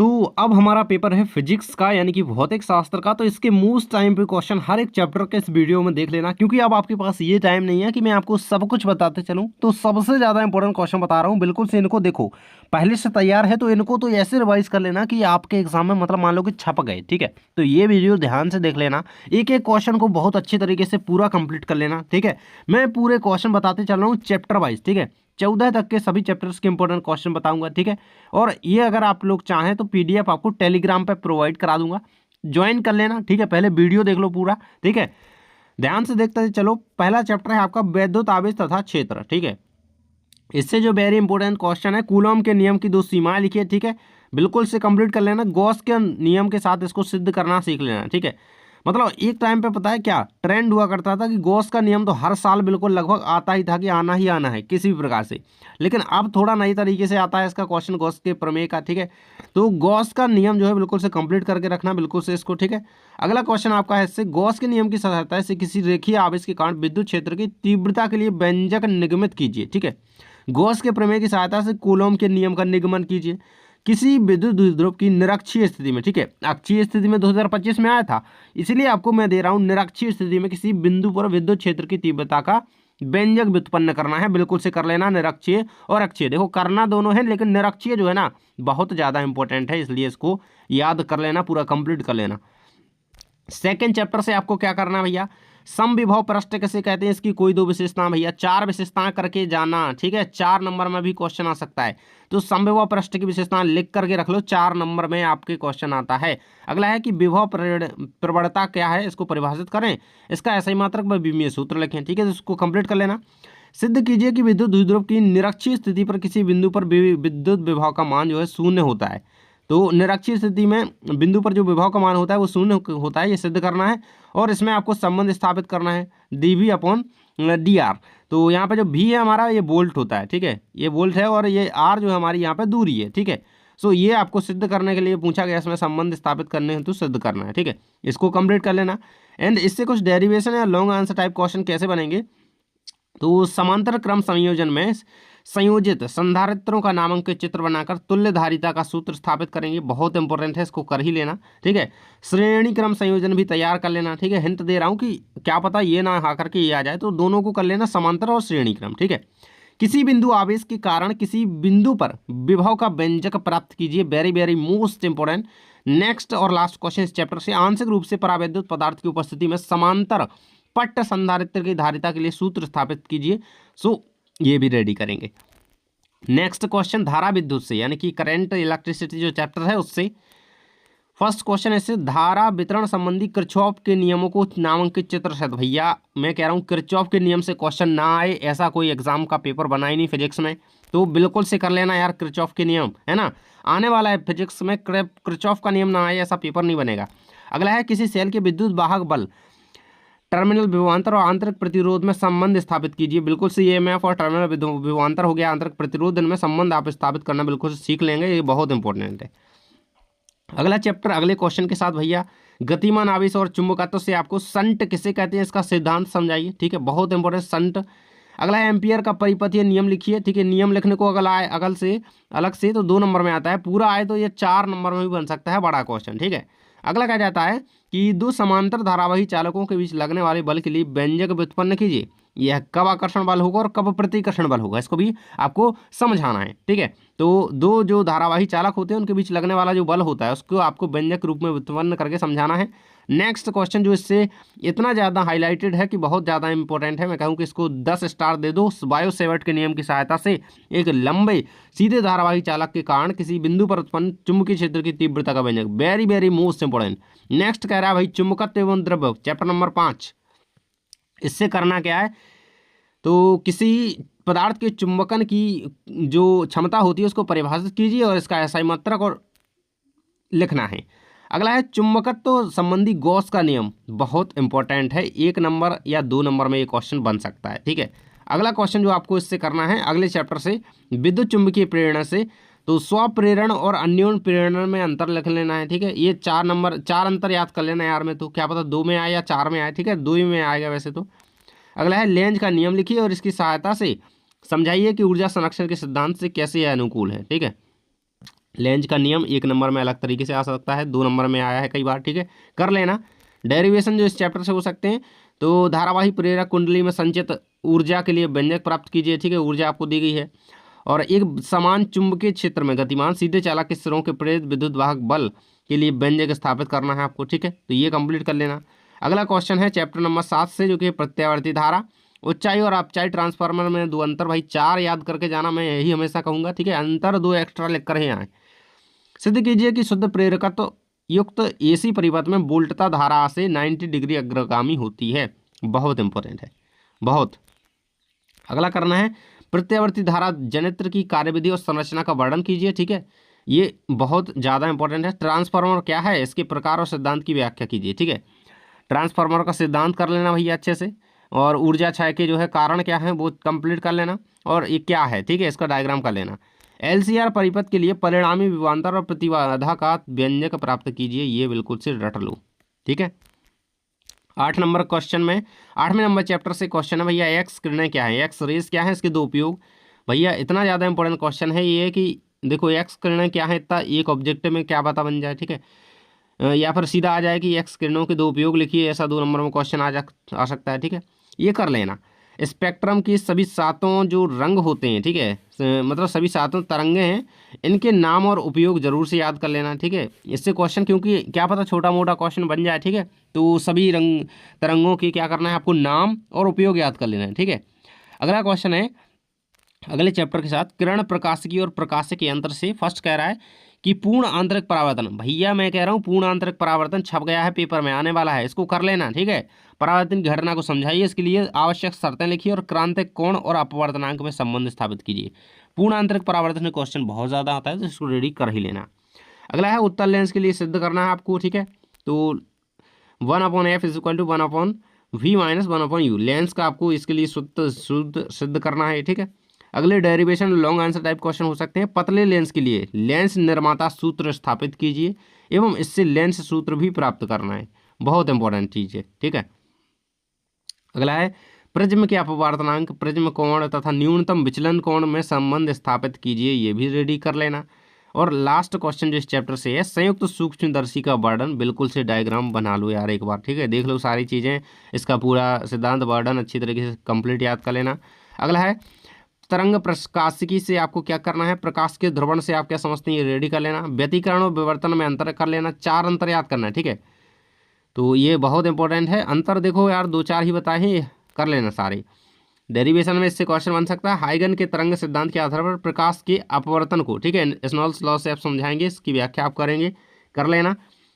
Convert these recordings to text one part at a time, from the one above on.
तो अब हमारा पेपर है फिजिक्स का यानी कि भौतिक शास्त्र का। तो इसके मोस्ट टाइम पे क्वेश्चन हर एक चैप्टर के इस वीडियो में देख लेना, क्योंकि अब आपके पास ये टाइम नहीं है कि मैं आपको सब कुछ बताते चलूं। तो सबसे ज़्यादा इंपॉर्टेंट क्वेश्चन बता रहा हूं, बिल्कुल से इनको देखो। पहले से तैयार है तो इनको तो ऐसे रिवाइज कर लेना कि आपके एग्जाम में मतलब मान लो कि छप गए, ठीक है। तो ये वीडियो ध्यान से देख लेना, एक एक क्वेश्चन को बहुत अच्छी तरीके से पूरा कंप्लीट कर लेना, ठीक है। मैं पूरे क्वेश्चन बताते चल रहा हूँ चैप्टर वाइज, ठीक है। 14 तक के सभी चैप्टर्स के इंपॉर्टेंट क्वेश्चन बताऊंगा, ठीक है। और ये अगर आप लोग चाहें तो पीडीएफ आपको टेलीग्राम पे प्रोवाइड करा दूंगा, ज्वाइन कर लेना, ठीक है। पहले वीडियो देख लो पूरा, ठीक है। ध्यान से देखते चलो। पहला चैप्टर है आपका वैद्युत आवेश तथा क्षेत्र, ठीक है। इससे जो वेरी इंपॉर्टेंट क्वेश्चन है, कूलॉम के नियम की दो सीमाएं लिखिए, ठीक है। बिल्कुल से कंप्लीट कर लेना। गॉस के नियम के साथ इसको सिद्ध करना सीख लेना, ठीक है। मतलब एक टाइम पे पता है क्या ट्रेंड हुआ करता था कि गॉस का नियम तो हर साल बिल्कुल लगभग आता ही था कि आना ही आना है किसी भी प्रकार से। लेकिन अब थोड़ा नई तरीके से आता है इसका क्वेश्चन गॉस के प्रमेय का, ठीक है। तो गॉस का नियम जो है बिल्कुल से कंप्लीट करके रखना, बिल्कुल से इसको, ठीक है। अगला क्वेश्चन आपका है इससे, गॉस के नियम की सहायता से किसी रेखीय आवेश के कारण विद्युत क्षेत्र की तीव्रता के लिए व्यंजक निगमित कीजिए, ठीक है। गॉस के प्रमेय की सहायता से कूलॉम के नियम का निगमन कीजिए किसी विद्युत द्विध्रुव की निरक्षीय स्थिति में, ठीक है। अक्षीय स्थिति में 2025 में आया था, इसलिए आपको मैं दे रहा हूं निरक्षीय स्थिति में किसी बिंदु पर विद्युत क्षेत्र की तीव्रता का व्यंजक व्युत्पन्न करना है। बिल्कुल से कर लेना। निरक्षीय और अक्षीय देखो करना दोनों है, लेकिन निरक्षीय जो है ना बहुत ज्यादा इंपॉर्टेंट है, इसलिए इसको याद कर लेना, पूरा कंप्लीट कर लेना। सेकेंड चैप्टर से आपको क्या करना है भैया, समविभव पृष्ठ किसे कहते हैं, इसकी कोई दो विशेषताएं भैया, चार विशेषताएं करके जाना, ठीक है। 4 नंबर में भी क्वेश्चन आ सकता है, तो समविभव पृष्ठ की विशेषताएं लिख करके रख लो, 4 नंबर में आपके क्वेश्चन आता है। अगला है कि विभव प्रवणता क्या है, इसको परिभाषित करें, इसका ऐसा ही मात्रक व विमीय सूत्र लिखें, ठीक है। तो इसको कंप्लीट कर लेना। सिद्ध कीजिए कि विद्युत द्विध्रुव की निरक्षीय स्थिति पर किसी बिंदु पर विद्युत विभव का मान जो है शून्य होता है। तो निरक्षीय स्थिति में बिंदु पर जो विभव का मान होता है वो शून्य होता है, ये सिद्ध करना है। और इसमें आपको संबंध स्थापित करना है dV अपॉन dr। तो यहाँ पे जो v है हमारा ये वोल्ट होता है, ठीक है, ये वोल्ट है, और ये r जो है हमारी यहाँ पे दूरी है, ठीक है। सो ये आपको सिद्ध करने के लिए पूछा गया, इसमें संबंध स्थापित करने हैं तो सिद्ध करना है, ठीक है। इसको कंप्लीट कर लेना। एंड इससे कुछ डेरिवेशन या लॉन्ग आंसर टाइप क्वेश्चन कैसे बनेंगे, तो समांतर क्रम संयोजन में संयोजित संधारित्रों का नामांकित चित्र बनाकर तुल्य धारिता का सूत्र स्थापित करेंगे। बहुत इंपॉर्टेंट है, इसको कर ही लेना, ठीक है। श्रेणी क्रम संयोजन भी तैयार कर लेना, ठीक है। हिंट दे रहा हूं कि क्या पता ये ना आकर के ये आ जाए, तो दोनों को कर लेना, समांतर और श्रेणी क्रम, ठीक है। किसी बिंदु आवेश के कारण किसी बिंदु पर विभव का व्यंजक प्राप्त कीजिए। Very very most important. Next और लास्ट क्वेश्चन इस चैप्टर से, आंशिक रूप से परावैद्युत पदार्थ की उपस्थिति में समांतर पट्ट संधारित्र की धारिता के लिए सूत्र स्थापित कीजिए। सो ये भी रेडी करेंगे। नेक्स्ट क्वेश्चन धारा विद्युत से यानी कि करंट इलेक्ट्रिसिटी जो चैप्टर है उससे फर्स्ट क्वेश्चन ऐसे, धारा वितरण संबंधी किरचॉफ के नियमों को नामांकित चित्र से। भैया मैं कह रहा हूँ किरचॉफ के नियम से क्वेश्चन ना आए ऐसा कोई एग्जाम का पेपर बना ही नहीं फिजिक्स में, तो बिल्कुल से कर लेना यार, किरचॉफ के नियम है ना आने वाला है फिजिक्स में, किरचॉफ का नियम ना आए ऐसा पेपर नहीं बनेगा। अगला है किसी सेल के विद्युत वाहक बल टर्मिनल विभवांतर और आंतरिक प्रतिरोध में संबंध स्थापित कीजिए। बिल्कुल से ईएमएफ और टर्मिनल विभवांतर हो गया, आंतरिक प्रतिरोध, इनमें संबंध आप स्थापित करना बिल्कुल से सीख लेंगे, ये बहुत इंपॉर्टेंट है। अगला चैप्टर अगले क्वेश्चन के साथ भैया, गतिमान आवेश और चुंबकत्व से आपको संट किसे कहते हैं इसका सिद्धांत समझाइए, ठीक है, बहुत इंपॉर्टेंट संट। अगला है एम्पियर का परिपथीय नियम लिखिए, ठीक है। नियम लिखने को अगला आए अलग से तो 2 नंबर में आता है, पूरा आए तो ये 4 नंबर में भी बन सकता है, बड़ा क्वेश्चन, ठीक है। अगला कहा जाता है कि 2 समांतर धारावाही चालकों के बीच लगने वाले बल के लिए व्यंजक व्युत्पन्न कीजिए। यह कब आकर्षण बल होगा और कब प्रतिकर्षण बल होगा, इसको भी आपको समझाना है, ठीक है। तो 2 जो धारावाही चालक होते हैं उनके बीच लगने वाला जो बल होता है उसको आपको व्यंजक रूप में व्युत्पन्न करके समझाना है। नेक्स्ट क्वेश्चन जो इससे इतना ज़्यादा हाईलाइटेड है कि बहुत ज़्यादा इंपॉर्टेंट है, मैं कहूँ कि इसको 10 स्टार दे दो। बायो सेवर्ट के नियम की सहायता से एक लंबे सीधे धारावाही चालक के कारण किसी बिंदु पर उत्पन्न चुंबकीय क्षेत्र की तीव्रता का व्यंजक, very very most important. Next कह रहा है भाई चुंबकत्व एवं द्रव्य, चैप्टर नंबर 5। इससे करना क्या है, तो किसी पदार्थ के चुंबकन की जो क्षमता होती है उसको परिभाषित कीजिए और इसका एसआई मात्रक और लिखना है। अगला है चुंबकत्व संबंधी गॉस का नियम, बहुत इंपॉर्टेंट है, 1 नंबर या 2 नंबर में ये क्वेश्चन बन सकता है, ठीक है। अगला क्वेश्चन जो आपको इससे करना है अगले चैप्टर से, विद्युत चुंबकीय प्रेरणा से, तो स्वप्रेरण और अन्योन्य प्रेरण में अंतर लिख लेना है, ठीक है। ये 4 नंबर 4 अंतर याद कर लेना यार, में तो क्या पता 2 में आए या 4 में आए, ठीक है, 2 ही में आएगा वैसे तो। अगला है लेंज का नियम लिखिए और इसकी सहायता से समझाइए कि ऊर्जा संरक्षण के सिद्धांत से कैसे यह अनुकूल है, ठीक है। लेंज का नियम 1 नंबर में अलग तरीके से आ सकता है, 2 नंबर में आया है कई बार, ठीक है, कर लेना। डेरिवेशन जो इस चैप्टर से हो सकते हैं, तो धारावाही प्रेरक कुंडली में संचित ऊर्जा के लिए व्यंजक प्राप्त कीजिए, ठीक है, ऊर्जा आपको दी गई है। और एक समान चुंबकीय क्षेत्र में गतिमान सीधे चालक के सिरों के प्रेरित विद्युत वाहक बल के लिए व्यंजक स्थापित करना है आपको, ठीक है, तो ये कंप्लीट कर लेना। अगला क्वेश्चन है चैप्टर नंबर 7 से, जो कि प्रत्यावर्ती धारा, ऊंचाई और अपचाई ट्रांसफार्मर में दो अंतर, भाई 4 याद करके जाना, मैं यही हमेशा कहूंगा, ठीक है, अंतर 2 एक्स्ट्रा लिख कर ही आए। सिद्ध कीजिए कि शुद्ध प्रेरकत्व युक्त एसी परिपथ में वोल्टता धारा से 90 डिग्री अग्रगामी होती है। बहुत इंपॉर्टेंट है, बहुत। अगला करना है प्रत्यावर्ती धारा जनित्र की कार्यविधि और संरचना का वर्णन कीजिए, ठीक है, ये बहुत ज़्यादा इंपॉर्टेंट है। ट्रांसफार्मर क्या है, इसके प्रकार और सिद्धांत की व्याख्या कीजिए, ठीक है, ट्रांसफार्मर का सिद्धांत कर लेना भैया अच्छे से। और ऊर्जा क्षय के जो है कारण क्या है वो कंप्लीट कर लेना, और ये क्या है, ठीक है, इसका डायग्राम कर लेना। एलसीआर परिपथ के लिए परिणामी विभवांतर और प्रतिबाधा का व्यंजक प्राप्त कीजिए, ये बिल्कुल से रट लो, ठीक है। 8 नंबर क्वेश्चन में, 8वें नंबर चैप्टर से क्वेश्चन है भैया, एक्स किरणें क्या है, एक्स रेज क्या है, इसके दो उपयोग। भैया इतना ज़्यादा इंपॉर्टेंट क्वेश्चन है ये कि देखो एक्स किरणें क्या है, इतना एक ऑब्जेक्ट में क्या पता बन जाए, ठीक है, या फिर सीधा आ जाए कि एक्स किरणों के दो उपयोग लिखिए, ऐसा 2 नंबर में क्वेश्चन आ सकता है, ठीक है, ये कर लेना। स्पेक्ट्रम की सभी 7 जो रंग होते हैं, ठीक है, मतलब सभी 7 तरंगे हैं, इनके नाम और उपयोग जरूर से याद कर लेना, ठीक है, इससे क्वेश्चन, क्योंकि क्या पता छोटा मोटा क्वेश्चन बन जाए, ठीक है, तो सभी तरंगों की क्या करना है आपको, नाम और उपयोग याद कर लेना है, ठीक है। अगला क्वेश्चन है अगले चैप्टर के साथ, किरण प्रकाशिकी और प्रकाश के यंत्र से। फर्स्ट कह रहा है कि पूर्ण आंतरिक परावर्तन, भैया मैं कह रहा हूँ पूर्ण आंतरिक परावर्तन छप गया है, पेपर में आने वाला है, इसको कर लेना, ठीक है। परावर्तन की घटना को समझाइए, इसके लिए आवश्यक शर्तें लिखिए और क्रांतिक कोण और अपवर्तनांक में संबंध स्थापित कीजिए। पूर्ण आंतरिक परावर्तन में क्वेश्चन बहुत ज़्यादा आता है, तो इसको रेडी कर ही लेना। अगला है उत्तल लेंस के लिए सिद्ध करना है आपको, ठीक है, तो 1/f = 1/v - 1/u, लेंस का आपको इसके लिए शुद्ध शुद्ध सिद्ध करना है, ठीक है। अगले derivation long answer type question हो सकते हैं। पतले लेंस के लिए लेंस निर्माता सूत्र स्थापित कीजिए एवं इससे लेंस सूत्र भी प्राप्त करना है, बहुत इंपॉर्टेंट चीज़ है, ठीक है। अगला है प्रिज्म के अपवर्तनांक, प्रिज्म कोण तथा न्यूनतम विचलन कोण में संबंध स्थापित कीजिए, ये भी रेडी कर लेना। और लास्ट क्वेश्चन जो इस चैप्टर से है, संयुक्त सूक्ष्मदर्शी का वर्णन, बिल्कुल से डायग्राम बना लो यार एक बार, ठीक है, देख लो सारी चीज़ें, इसका पूरा सिद्धांत वर्णन अच्छी तरीके से कंप्लीट याद कर लेना। अगला है तरंग प्रकाशिकी से आपको क्या करना है, प्रकाश के ध्रुवण से आप क्या समझते हैं, ये रेडी कर लेना। व्यतिकरण और विवर्तन में अंतर कर लेना, 4 अंतर याद करना है, ठीक है, तो ये बहुत इंपॉर्टेंट है। अंतर देखो यार 2-4 ही बताए हैं, कर लेना सारे। डेरिवेशन में इससे क्वेश्चन बन सकता है, हाइगन के तरंग सिद्धांत के आधार पर प्रकाश के अपवर्तन को, ठीक है, स्नॉल्स लॉ से आप समझाएंगे, इसकी व्याख्या आप करेंगे, कर लेना।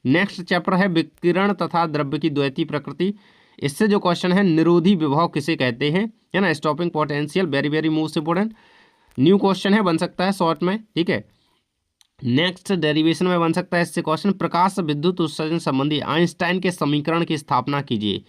नेक्स्ट चैप्टर है विकिरण तथा द्रव्य की द्वैतीय प्रकृति, इससे जो क्वेश्चन है, निरोधी विभव किसे कहते हैं, है ना, stopping potential, very very most important new question है, बन सकता है शॉर्ट में, ठीक है। नेक्स्ट डेरिवेशन में बन सकता है इससे क्वेश्चन, प्रकाश विद्युत उत्सर्जन संबंधी आइंस्टाइन के समीकरण की स्थापना कीजिए,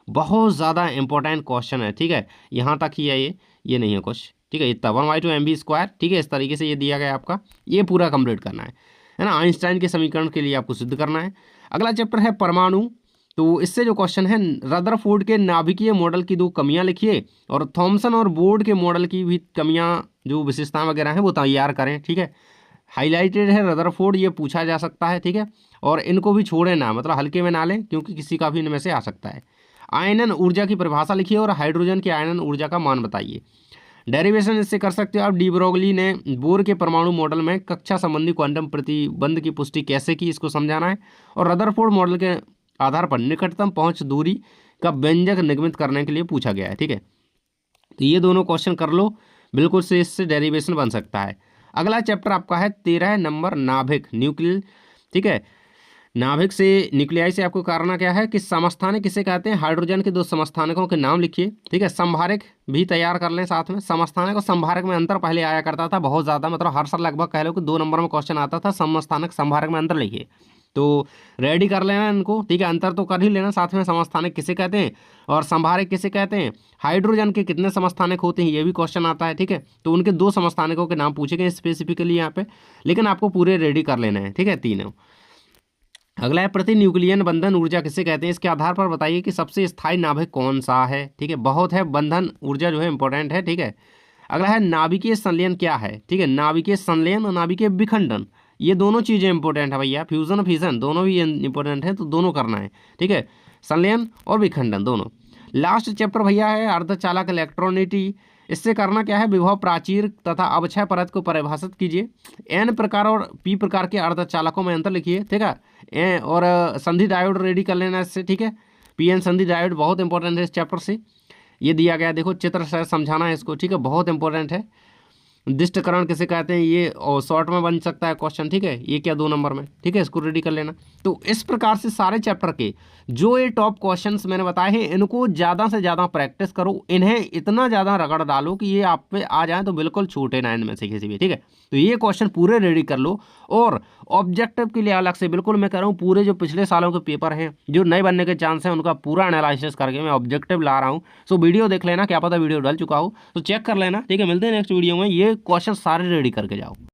बहुत ज़्यादा इंपॉर्टेंट क्वेश्चन है, ठीक है, यहाँ तक ही है ये नहीं है कुछ, ठीक है, इतना 1/2 mv², ठीक है, इस तरीके से ये दिया गया आपका, ये पूरा कंप्लीट करना है ना, आइंस्टाइन के समीकरण के लिए आपको सिद्ध करना है। अगला चैप्टर है परमाणु, तो इससे जो क्वेश्चन है, रदरफोर्ड के नाभिकीय मॉडल की 2 कमियां लिखिए और थॉमसन और बोर्ड के मॉडल की भी कमियां, जो विशेषताएं वगैरह हैं वो तैयार करें, ठीक है। हाईलाइटेड है रदरफोर्ड, ये पूछा जा सकता है, ठीक है, और इनको भी छोड़े ना, मतलब हल्के में ना लें, क्योंकि किसी का भी इनमें से आ सकता है। आयनन ऊर्जा की परिभाषा लिखिए और हाइड्रोजन की आयनन ऊर्जा का मान बताइए। डेरिवेशन इससे कर सकते हो आप, डी ब्रोगली ने बोर के परमाणु मॉडल में कक्षा संबंधी क्वांटम प्रतिबंध की पुष्टि कैसे की, इसको समझाना है। और रदरफोर्ड मॉडल के आधार पर निकटतम पहुंच दूरी का व्यंजक निगमित करने के लिए पूछा गया है, ठीक है, तो ये दोनों क्वेश्चन कर लो, बिल्कुल से इससे डेरिवेशन बन सकता है। अगला चैप्टर आपका है 13 नंबर, नाभिक, न्यूक्लियर, ठीक है, नाभिक से न्यूक्लियाई से आपको करना क्या है कि समस्थानिक किसे कहते हैं, हाइड्रोजन के 2 समस्थानिकों के नाम लिखिए, ठीक है, संभारक भी तैयार कर लें साथ में। समस्थानिक और संभारक में अंतर पहले आया करता था बहुत ज़्यादा, मतलब हर साल लगभग कह लो कि 2 नंबर में क्वेश्चन आता था, समस्थानिक संभारक में अंतर लिखिए, तो रेडी कर लेना इनको, ठीक है, अंतर तो कर ही लेना, साथ में समस्थानिक किसे कहते हैं और संभारक किसे कहते हैं, हाइड्रोजन के कितने समस्थानिक होते हैं, ये भी क्वेश्चन आता है, ठीक है, तो उनके 2 समस्थानिकों के नाम पूछे गए स्पेसिफिकली यहाँ पे, लेकिन आपको पूरे रेडी कर लेना है, ठीक है, तीनों। अगला है प्रति न्यूक्लियन बंधन ऊर्जा किसे कहते हैं, इसके आधार पर बताइए कि सबसे स्थायी नाभिक कौन सा है, ठीक है, बहुत है, बंधन ऊर्जा जो है इंपॉर्टेंट है, ठीक है। अगला है नाभिकीय संलयन क्या है, ठीक है, नाभिकीय संलयन और नाभिकीय विखंडन, ये दोनों चीज़ें इंपॉर्टेंट है भैया, फ्यूजन और फिशन दोनों भी इंपॉर्टेंट है, तो दोनों करना है, ठीक है, संलयन और विखंडन दोनों। लास्ट चैप्टर भैया है अर्धचालक इलेक्ट्रॉनिटी। इससे करना क्या है, विभव प्राचीर तथा अवक्षय परत को परिभाषित कीजिए, एन प्रकार और पी प्रकार के अर्धचालकों में अंतर लिखिए, ठीक है, और संधि डायोड रेडी कर लेना इससे, ठीक है, पी एन संधि डायोड बहुत इंपॉर्टेंट है इस चैप्टर से। ये दिया गया देखो, चित्र से समझाना है इसको, ठीक है, बहुत इंपॉर्टेंट है। दिष्टकरण किसे कहते हैं, ये शॉर्ट में बन सकता है क्वेश्चन, ठीक है, ये क्या 2 नंबर में, ठीक है, इसको रेडी कर लेना। तो इस प्रकार से सारे चैप्टर के जो ये टॉप क्वेश्चंस मैंने बताए हैं, इनको ज़्यादा से ज़्यादा प्रैक्टिस करो, इन्हें इतना ज़्यादा रगड़ डालो कि ये आप पे आ जाए तो बिल्कुल छूटे ना इनमें से किसी भी, ठीक है। तो ये क्वेश्चन पूरे रेडी कर लो, और ऑब्जेक्टिव के लिए अलग से बिल्कुल मैं कह रहा हूँ, पूरे जो पिछले सालों के पेपर हैं जो नए बनने के चांस हैं उनका पूरा एनालिसिस करके मैं ऑब्जेक्टिव ला रहा हूँ। सो वीडियो देख लेना, क्या पता वीडियो डल चुका हो तो चेक कर लेना, ठीक है। मिलते हैं नेक्स्ट वीडियो में, ये क्वेश्चन सारे रेडी करके जाओ।